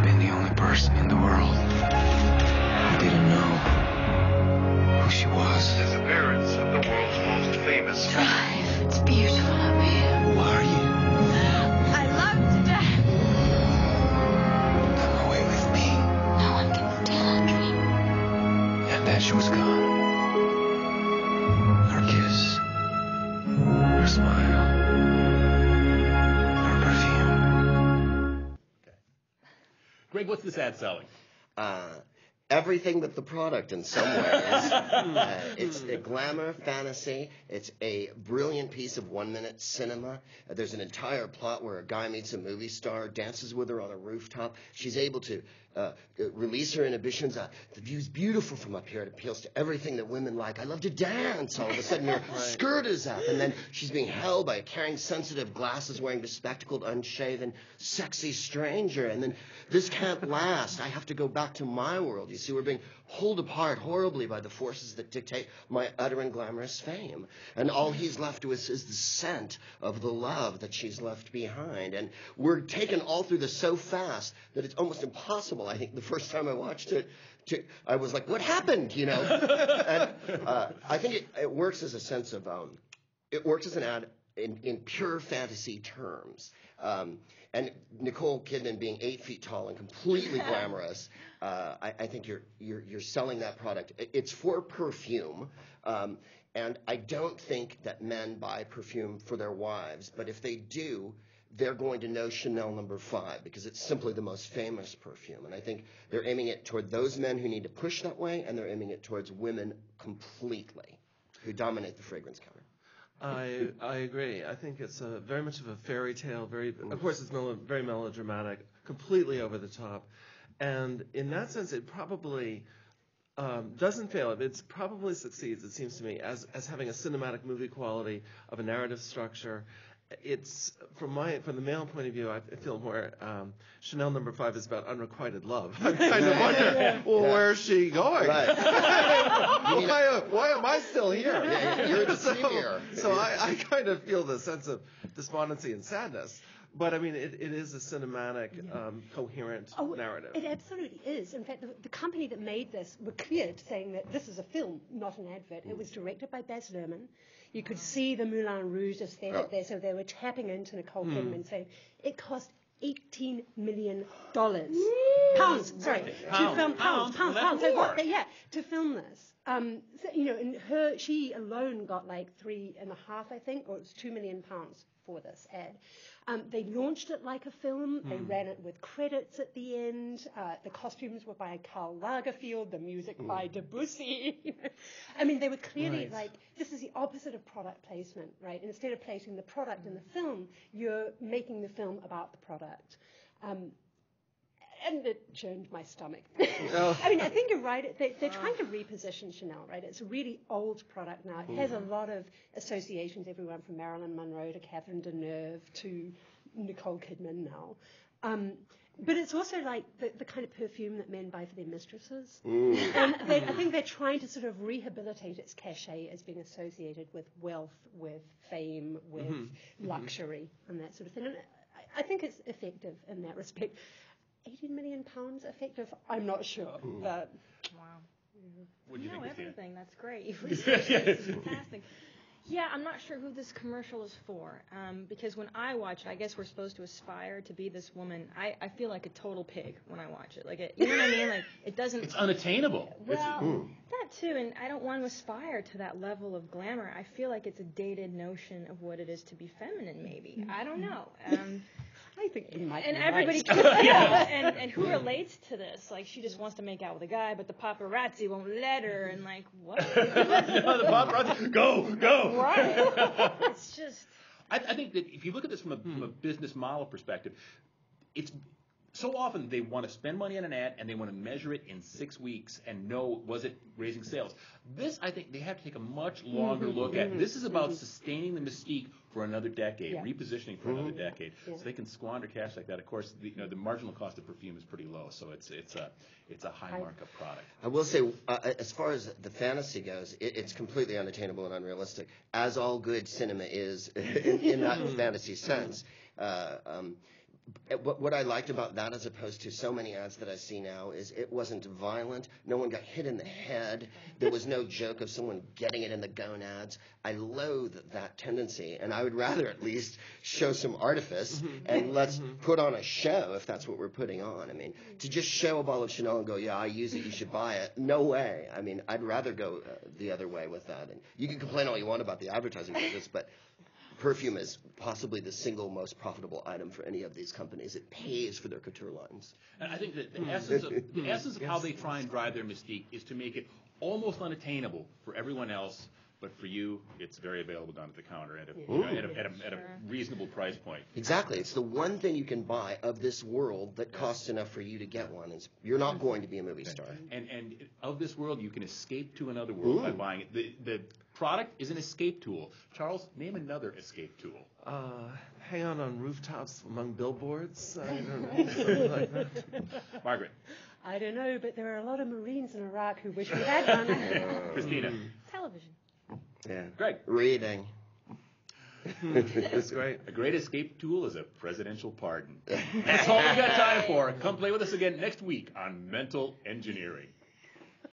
have been the only person in the world who didn't know who she was. Disappearance of the world's most famous. Drive. It's beautiful up here. Who are you? I love to dance. Come away with me. No one can steal our dream. And then she was gone. Her kiss, her smile, her perfume. Greg, what's this ad selling? Everything but the product in some ways. It's a glamour fantasy. It's a brilliant piece of one-minute cinema. There's an entire plot where a guy meets a movie star, dances with her on a rooftop. She's able to release her inhibitions. The view's beautiful from up here. It appeals to everything that women like. I love to dance. All of a sudden, her skirt is up, and then she's being held by a caring, sensitive, glasses-wearing, bespectacled, unshaven, sexy stranger. And then this can't last. I have to go back to my world. You see, we're being pulled apart horribly by the forces that dictate my utter and glamorous fame. And all he's left with is the scent of the love that she's left behind. And we're taken all through this so fast that it's almost impossible. I think the first time I watched it, I was like, what happened, you know? And I think it works as a sense of, it works as an ad in pure fantasy terms. And Nicole Kidman being 8 feet tall and completely glamorous, I think you're selling that product. It's for perfume, and I don't think that men buy perfume for their wives, but if they do, they're going to know Chanel No. 5 because it's simply the most famous perfume. And I think they're aiming it toward those men who need to push that way, and they're aiming it towards women completely who dominate the fragrance counter. I agree. I think it's very much of a fairy tale. Of course, it's very melodramatic, completely over the top, and in that sense, it probably doesn't fail. It probably succeeds. It seems to me as having a cinematic movie quality of a narrative structure. It's from the male point of view, I feel more Chanel No. 5 is about unrequited love. I kind of wonder, where's she going? Right. Why am I still here? You're the senior. So I kind of feel the sense of despondency and sadness. But I mean, it is a cinematic, coherent narrative. It absolutely is. In fact, the company that made this were clear saying that this is a film, not an advert. It was directed by Baz Luhrmann. You could see the Moulin Rouge aesthetic there, so they were tapping into Nicole Kidman, saying it cost $18 million. Pounds, sorry. To film pounds. To film this. So, you know, and she alone got like 3.5, I think, or it was £2 million for this ad. They launched it like a film. They ran it with credits at the end. The costumes were by Karl Lagerfeld, the music by Debussy. I mean, they were clearly like, this is the opposite of product placement, right? Instead of placing the product in the film, you're making the film about the product. And it churned my stomach. I mean, I think you're right. They're trying to reposition Chanel, right? It's a really old product now. It has a lot of associations, everyone from Marilyn Monroe to Catherine Deneuve to Nicole Kidman now. But it's also like the kind of perfume that men buy for their mistresses. And I think they're trying to sort of rehabilitate its cachet as being associated with wealth, with fame, with luxury, and that sort of thing. And I think it's effective in that respect. £18 million effective? I'm not sure. But wow. What do you think, everything. That's great. Research is fantastic. Yeah, I'm not sure who this commercial is for, because when I watch it, I guess we're supposed to aspire to be this woman. I feel like a total pig when I watch it. Like, you know what I mean? Like, it doesn't. It's unattainable. Well, that too, and I don't want to aspire to that level of glamour. I feel like it's a dated notion of what it is to be feminine. Maybe I don't know. I think you might. And be everybody, right. and who relates to this? Like, she just wants to make out with a guy, but the paparazzi won't let her. And like, what? The paparazzi, go. Right. It's just. I think that if you look at this from a business model perspective, it's so often they want to spend money on an ad and they want to measure it in 6 weeks and know, was it raising sales? This, I think, they have to take a much longer look at. This is about sustaining the mystique for another decade, repositioning for another decade, so they can squander cash like that. Of course, the marginal cost of perfume is pretty low, so it's a high markup product. I will say, as far as the fantasy goes, it's completely unattainable and unrealistic, as all good cinema is in that fantasy sense. what I liked about that, as opposed to so many ads that I see now, is it wasn't violent. No one got hit in the head. There was no joke of someone getting it in the gonads. I loathe that tendency, and I would rather at least show some artifice and let's put on a show if that's what we're putting on. I mean, to just show a bottle of Chanel and go, yeah, I use it, you should buy it. No way. I mean, I'd rather go the other way with that. And you can complain all you want about the advertising business, but perfume is possibly the single most profitable item for any of these companies. It pays for their couture lines. And I think that the essence of how they try and drive their mystique is to make it almost unattainable for everyone else, but for you, it's very available down at the counter at a reasonable price point. Exactly. It's the one thing you can buy of this world that costs enough for you to get one. You're not going to be a movie star. And of this world, you can escape to another world by buying it. The product is an escape tool. Charles, name another escape tool. Hang on rooftops among billboards. I don't know, something like that. Margaret. I don't know, but there are a lot of Marines in Iraq who wish we had one. Christina. Television. Yeah. Greg. Reading. It's great. A great escape tool is a presidential pardon. That's all we've got time for. Come play with us again next week on Mental Engineering.